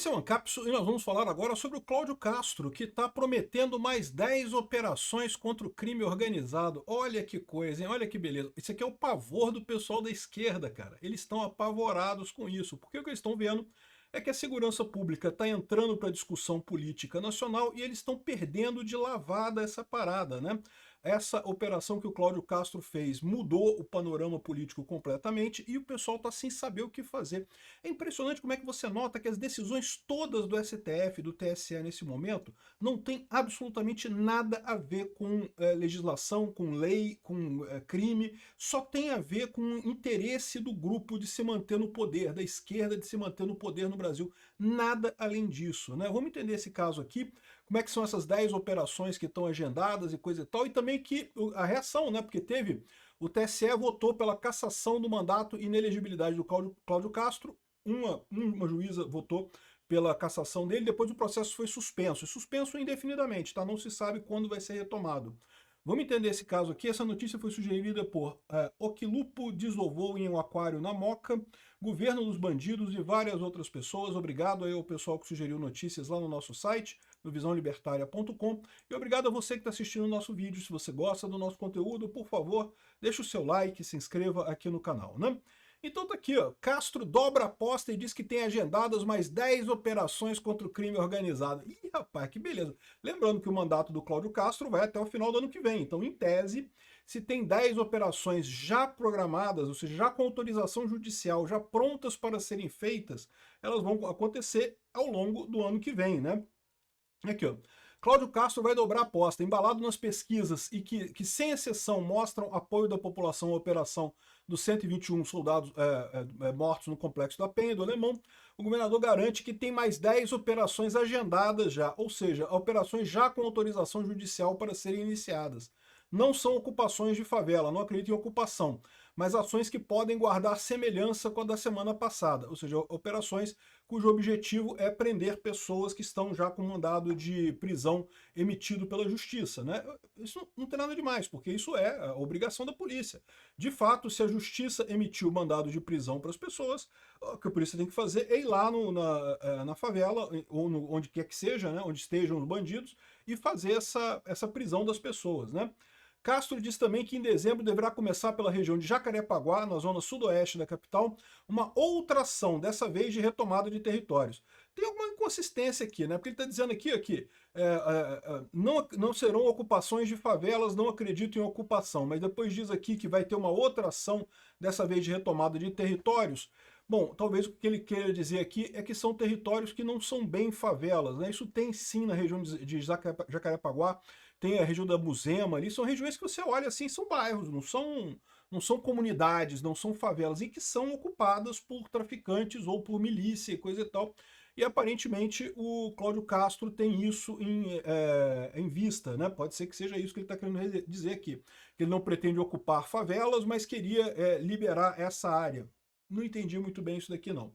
Esse é o Ancapsu e nós vamos falar agora sobre o Cláudio Castro, que está prometendo mais 10 operações contra o crime organizado. Olha que coisa, hein? Olha que beleza. Isso aqui é o pavor do pessoal da esquerda, cara. Eles estão apavorados com isso, porque o que eles estão vendo é que a segurança pública está entrando para a discussão política nacional e eles estão perdendo de lavada essa parada, né? Essa operação que o Cláudio Castro fez mudou o panorama político completamente e o pessoal está sem saber o que fazer. É impressionante como é que você nota que as decisões todas do STF, do TSE nesse momento, não tem absolutamente nada a ver com legislação, com lei, com crime, só tem a ver com o interesse do grupo de se manter no poder, da esquerda de se manter no poder no Brasil. Nada além disso, né? Vamos entender esse caso aqui, como é que são essas 10 operações que estão agendadas e coisa e tal, e também que a reação, né? Porque teve, o TSE votou pela cassação do mandato e inelegibilidade do Cláudio Castro, uma juíza votou pela cassação dele, depois o processo foi suspenso, e suspenso indefinidamente, tá? Não se sabe quando vai ser retomado. Vamos entender esse caso aqui. Essa notícia foi sugerida por Oquilupo desovou em um aquário na Moca, Governo dos Bandidos e várias outras pessoas. Obrigado aí ao pessoal que sugeriu notícias lá no nosso site, no visãolibertaria.com. E obrigado a você que está assistindo o nosso vídeo. Se você gosta do nosso conteúdo, por favor, deixe o seu like, se inscreva aqui no canal, né? Então tá aqui, ó. Castro dobra a aposta e diz que tem agendadas mais 10 operações contra o crime organizado. Ih, rapaz, que beleza. Lembrando que o mandato do Cláudio Castro vai até o final do ano que vem. Então, em tese, se tem 10 operações já programadas, ou seja, já com autorização judicial, já prontas para serem feitas, elas vão acontecer ao longo do ano que vem, né? Aqui, ó. Cláudio Castro vai dobrar a aposta, embalado nas pesquisas e que sem exceção mostram apoio da população à operação dos 121 soldados mortos no Complexo da Penha, do Alemão. O governador garante que tem mais 10 operações agendadas já, ou seja, operações já com autorização judicial para serem iniciadas. Não são ocupações de favela, não acredito em ocupação, mas ações que podem guardar semelhança com a da semana passada, ou seja, operações cujo objetivo é prender pessoas que estão já com mandado de prisão emitido pela justiça, né? Isso não tem nada demais, porque isso é a obrigação da polícia. De fato, se a justiça emitiu mandado de prisão para as pessoas, o que a polícia tem que fazer é ir lá na favela, ou onde quer que seja, né, onde estejam os bandidos, e fazer essa prisão das pessoas, né? Castro diz também que em dezembro deverá começar pela região de Jacarepaguá, na zona sudoeste da capital, uma outra ação, dessa vez de retomada de territórios. Tem alguma inconsistência aqui, né? Porque ele está dizendo aqui não serão ocupações de favelas, não acredito em ocupação, mas depois diz aqui que vai ter uma outra ação, dessa vez de retomada de territórios. Bom, talvez o que ele queira dizer aqui é que são territórios que não são bem favelas, né? Isso tem sim na região de Jacarepaguá, tem a região da Muzema ali, são regiões que você olha assim, são bairros, não são comunidades, não são favelas, e que são ocupadas por traficantes ou por milícia e coisa e tal. E aparentemente o Cláudio Castro tem isso em vista, né? Pode ser que seja isso que ele está querendo dizer aqui. Que ele não pretende ocupar favelas, mas queria liberar essa área. Não entendi muito bem isso daqui não.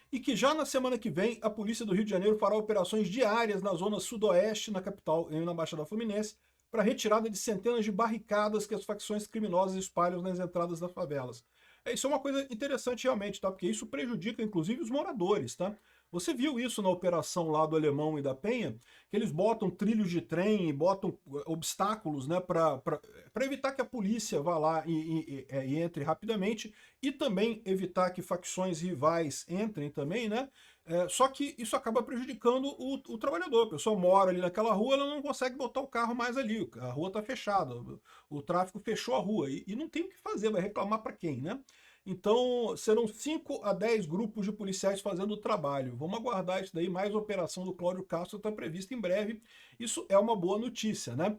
E que já na semana que vem a polícia do Rio de Janeiro fará operações diárias na zona sudoeste, na capital e na Baixada Fluminense, para retirada de centenas de barricadas que as facções criminosas espalham nas entradas das favelas. Isso é uma coisa interessante realmente, tá? Porque isso prejudica inclusive os moradores, tá? Você viu isso na operação lá do Alemão e da Penha, que eles botam trilhos de trem, botam obstáculos, né, para evitar que a polícia vá lá e entre rapidamente, e também evitar que facções rivais entrem também, né? Só que isso acaba prejudicando o trabalhador. A pessoa mora ali naquela rua, ela não consegue botar o carro mais ali, a rua está fechada, o tráfico fechou a rua, e não tem o que fazer, vai reclamar para quem, né? Então, serão 5 a 10 grupos de policiais fazendo o trabalho. Vamos aguardar isso daí, mais operação do Cláudio Castro está prevista em breve. Isso é uma boa notícia, né?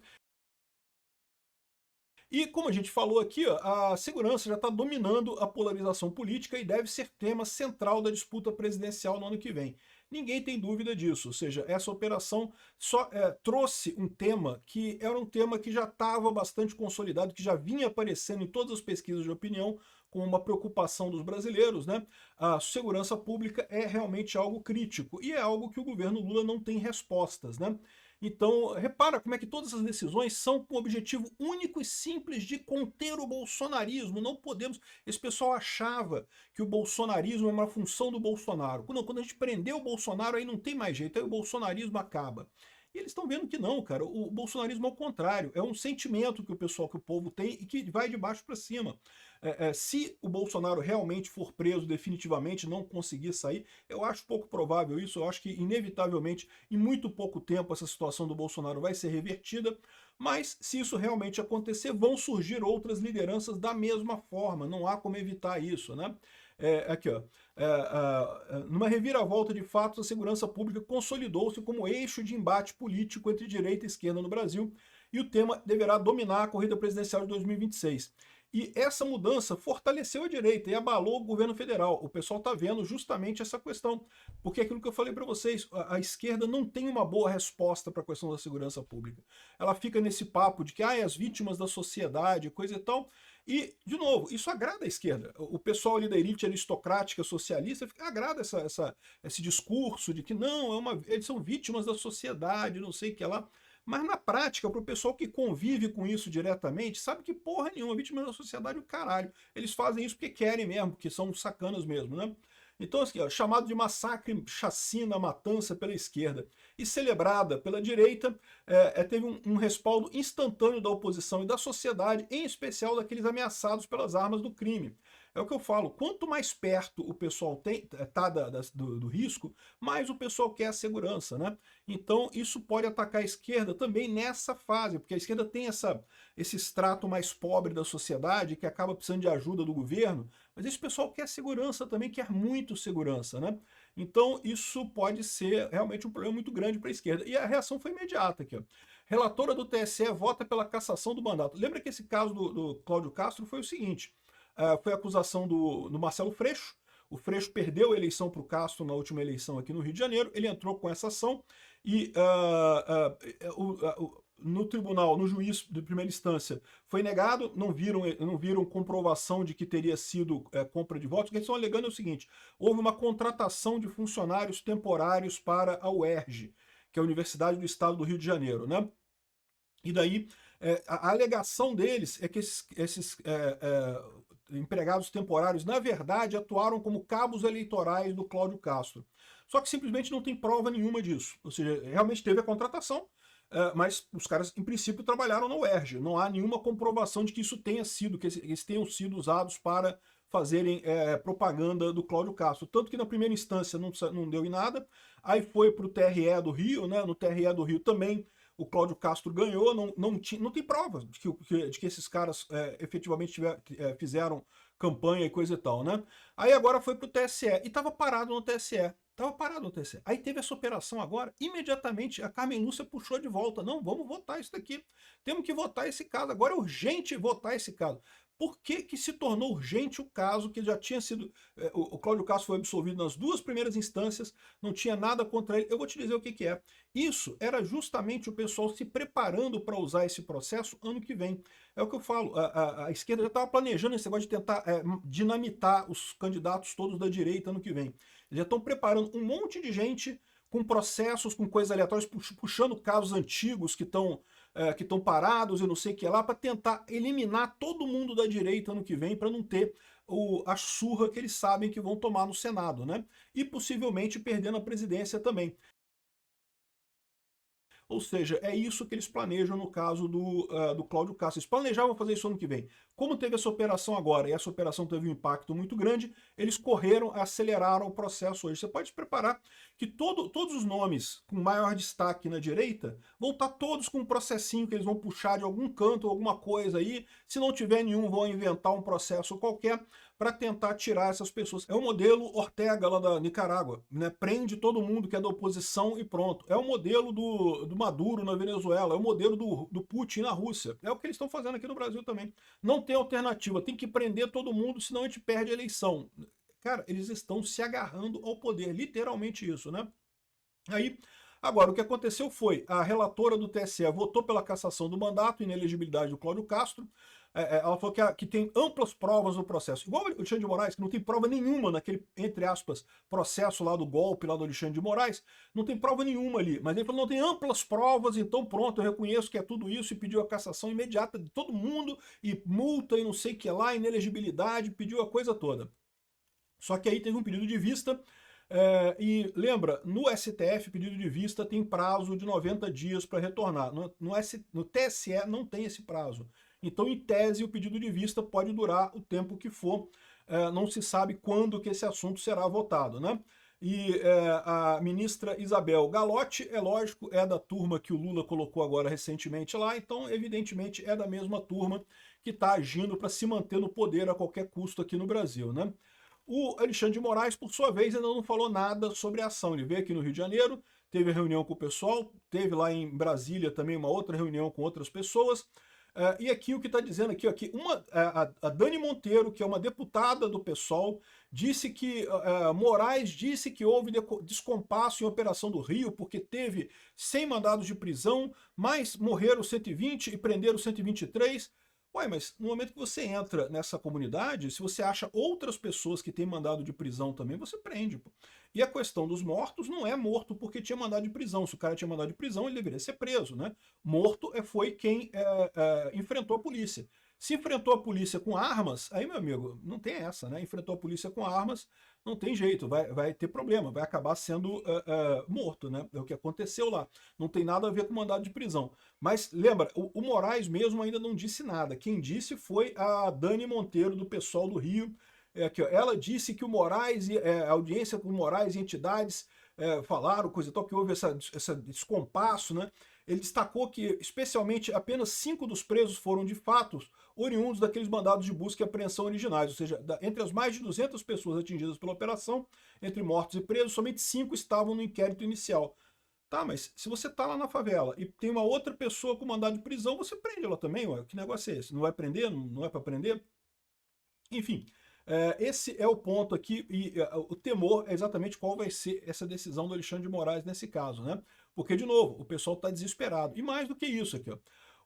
E como a gente falou aqui, ó, a segurança já está dominando a polarização política e deve ser tema central da disputa presidencial no ano que vem. Ninguém tem dúvida disso, ou seja, essa operação só trouxe um tema que era um tema que já estava bastante consolidado, que já vinha aparecendo em todas as pesquisas de opinião como uma preocupação dos brasileiros, né? A segurança pública é realmente algo crítico e é algo que o governo Lula não tem respostas, né? Então, repara como é que todas as decisões são com o objetivo único e simples de conter o bolsonarismo. Não podemos... Esse pessoal achava que o bolsonarismo é uma função do Bolsonaro. Não, quando a gente prender o Bolsonaro, aí não tem mais jeito, aí o bolsonarismo acaba. E eles estão vendo que não, cara. O bolsonarismo é o contrário. É um sentimento que o povo tem e que vai de baixo para cima. Se o Bolsonaro realmente for preso definitivamente, não conseguir sair, eu acho pouco provável isso. Eu acho que, inevitavelmente, em muito pouco tempo, essa situação do Bolsonaro vai ser revertida. Mas, se isso realmente acontecer, vão surgir outras lideranças da mesma forma. Não há como evitar isso, né? Aqui, ó. Numa reviravolta de fatos, a segurança pública consolidou-se como eixo de embate político entre direita e esquerda no Brasil, e o tema deverá dominar a corrida presidencial de 2026. E essa mudança fortaleceu a direita e abalou o governo federal. O pessoal está vendo justamente essa questão. Porque é aquilo que eu falei para vocês, a esquerda não tem uma boa resposta para a questão da segurança pública. Ela fica nesse papo de que as vítimas da sociedade, coisa e tal. E, de novo, isso agrada a esquerda. O pessoal ali da elite aristocrática socialista agrada esse discurso de que não, eles são vítimas da sociedade, não sei o que lá. Mas na prática, para o pessoal que convive com isso diretamente, sabe que porra nenhuma, vítima da sociedade é o caralho. Eles fazem isso porque querem mesmo, porque são sacanas mesmo, né? Então, assim, ó, chamado de massacre, chacina, matança pela esquerda e celebrada pela direita, teve um respaldo instantâneo da oposição e da sociedade, em especial daqueles ameaçados pelas armas do crime. É o que eu falo, quanto mais perto o pessoal está do risco, mais o pessoal quer a segurança, né? Então isso pode atacar a esquerda também nessa fase, porque a esquerda tem esse extrato mais pobre da sociedade que acaba precisando de ajuda do governo, mas esse pessoal quer segurança também, quer muito segurança, né? Então isso pode ser realmente um problema muito grande para a esquerda. E a reação foi imediata aqui, ó. Relatora do TSE vota pela cassação do mandato. Lembra que esse caso do Cláudio Castro foi o seguinte: foi a acusação do Marcelo Freixo. O Freixo perdeu a eleição para o Castro na última eleição aqui no Rio de Janeiro. Ele entrou com essa ação e no tribunal, no juiz de primeira instância, foi negado. Não viram comprovação de que teria sido compra de votos. O que eles estão alegando é o seguinte: houve uma contratação de funcionários temporários para a UERJ, que é a Universidade do Estado do Rio de Janeiro, né? E daí, a alegação deles é que esses empregados temporários, na verdade, atuaram como cabos eleitorais do Cláudio Castro. Só que simplesmente não tem prova nenhuma disso. Ou seja, realmente teve a contratação, mas os caras, em princípio, trabalharam na UERJ. Não há nenhuma comprovação de que isso tenha sido, que eles tenham sido usados para fazerem propaganda do Cláudio Castro. Tanto que na primeira instância não deu em nada, aí foi para o TRE do Rio, né? No TRE do Rio também o Cláudio Castro ganhou, não tem provas de que esses caras efetivamente fizeram campanha e coisa e tal, né? Aí agora foi pro TSE e estava parado no TSE. Tava parado no TSE. Aí teve essa operação agora, imediatamente a Carmen Lúcia puxou de volta. Não, vamos votar isso daqui. Temos que votar esse caso. Agora é urgente votar esse caso. Por que que se tornou urgente o caso que já tinha sido... o Cláudio Castro foi absolvido nas duas primeiras instâncias, não tinha nada contra ele. Eu vou te dizer o que que é. Isso era justamente o pessoal se preparando para usar esse processo ano que vem. É o que eu falo, a esquerda já estava planejando esse negócio de tentar dinamitar os candidatos todos da direita ano que vem. Eles já estão preparando um monte de gente com processos, com coisas aleatórias, puxando casos antigos que estão parados e não sei o que lá, para tentar eliminar todo mundo da direita ano que vem, para não ter a surra que eles sabem que vão tomar no Senado, né? E possivelmente perdendo a presidência também. Ou seja, é isso que eles planejam no caso do Cláudio Castro. Eles planejavam fazer isso ano que vem. Como teve essa operação agora, e essa operação teve um impacto muito grande, eles correram, aceleraram o processo hoje. Você pode se preparar que todos os nomes com maior destaque na direita vão estar todos com um processinho que eles vão puxar de algum canto, alguma coisa aí. Se não tiver nenhum, vão inventar um processo qualquer para tentar tirar essas pessoas. É o modelo Ortega lá da Nicarágua, né? Prende todo mundo que é da oposição e pronto. É o modelo do Maduro na Venezuela, é o modelo do Putin na Rússia. É o que eles estão fazendo aqui no Brasil também. Não tem alternativa, tem que prender todo mundo, senão a gente perde a eleição. Cara, eles estão se agarrando ao poder, literalmente isso, né? Aí, agora, o que aconteceu foi, a relatora do TSE votou pela cassação do mandato, inelegibilidade do Cláudio Castro. ela falou que tem amplas provas no processo. Igual o Alexandre de Moraes, que não tem prova nenhuma naquele, entre aspas, processo lá do golpe, lá do Alexandre de Moraes, não tem prova nenhuma ali. Mas ele falou, não, tem amplas provas, então pronto, eu reconheço que é tudo isso, e pediu a cassação imediata de todo mundo, e multa, e não sei o que lá, inelegibilidade, pediu a coisa toda. Só que aí teve um pedido de vista, e lembra, no STF, pedido de vista tem prazo de 90 dias para retornar. No TSE não tem esse prazo. Então, em tese, o pedido de vista pode durar o tempo que for. Não se sabe quando que esse assunto será votado, né? E a ministra Isabel Galotti, é lógico, é da turma que o Lula colocou agora recentemente lá, então, evidentemente, é da mesma turma que está agindo para se manter no poder a qualquer custo aqui no Brasil, né? O Alexandre de Moraes, por sua vez, ainda não falou nada sobre a ação. Ele veio aqui no Rio de Janeiro, teve reunião com o pessoal, teve lá em Brasília também uma outra reunião com outras pessoas. E aqui o que está dizendo aqui, a Dani Monteiro, que é uma deputada do PSOL, disse que Moraes disse que houve descompasso em Operação do Rio, porque teve 100 mandados de prisão, mas morreram 120 e prenderam 123. Ué, mas no momento que você entra nessa comunidade, se você acha outras pessoas que têm mandado de prisão também, você prende. Pô. E a questão dos mortos não é morto porque tinha mandado de prisão. Se o cara tinha mandado de prisão, ele deveria ser preso, né? Morto foi quem enfrentou a polícia. Se enfrentou a polícia com armas, aí, meu amigo, não tem essa, né? Enfrentou a polícia com armas, não tem jeito, vai ter problema, vai acabar sendo morto, né? É o que aconteceu lá. Não tem nada a ver com mandado de prisão. Mas lembra, o Moraes mesmo ainda não disse nada. Quem disse foi a Dani Monteiro, do PSOL do Rio. Aqui, ó, ela disse que o Moraes, a audiência com o Moraes e entidades falaram, coisa e tal, que houve esse descompasso, né? Ele destacou que, especialmente, apenas 5 dos presos foram, de fato, oriundos daqueles mandados de busca e apreensão originais, ou seja, entre as mais de 200 pessoas atingidas pela operação, entre mortos e presos, somente 5 estavam no inquérito inicial. Tá, mas se você tá lá na favela e tem uma outra pessoa com mandado de prisão, você prende ela também, ué. Que negócio é esse? Não vai prender? Não é para prender? Enfim, esse é o ponto aqui, e o temor é exatamente qual vai ser essa decisão do Alexandre de Moraes nesse caso, né? Porque, de novo, o pessoal está desesperado. E mais do que isso aqui, ó.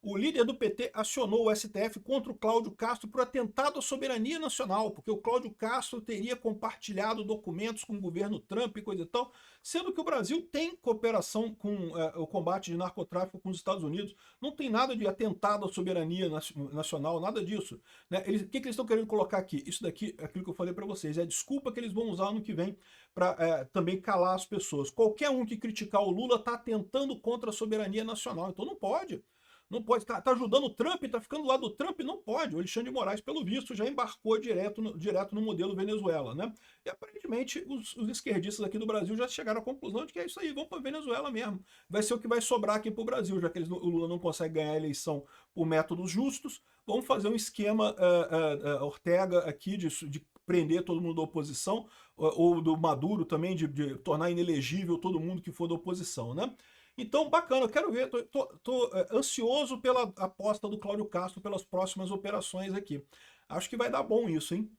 O líder do PT acionou o STF contra o Cláudio Castro por atentado à soberania nacional, porque o Cláudio Castro teria compartilhado documentos com o governo Trump e coisa e tal, sendo que o Brasil tem cooperação com o combate de narcotráfico com os Estados Unidos. Não tem nada de atentado à soberania nacional, nada disso. Né? O que eles estão querendo colocar aqui? Isso daqui, aquilo que eu falei para vocês, é a desculpa que eles vão usar ano que vem para também calar as pessoas. Qualquer um que criticar o Lula está atentando contra a soberania nacional, então não pode. Não pode, tá ajudando o Trump, tá ficando lá do Trump, não pode. O Alexandre de Moraes, pelo visto, já embarcou direto no modelo Venezuela, né? E aparentemente os esquerdistas aqui do Brasil já chegaram à conclusão de que é isso aí, vamos para Venezuela mesmo. Vai ser o que vai sobrar aqui para o Brasil, já que o Lula não consegue ganhar a eleição por métodos justos. Vamos fazer um esquema Ortega aqui de prender todo mundo da oposição, ou do Maduro também, de tornar inelegível todo mundo que for da oposição, né? Então, bacana, eu quero ver, tô ansioso pela aposta do Cláudio Castro pelas próximas operações aqui. Acho que vai dar bom isso, hein?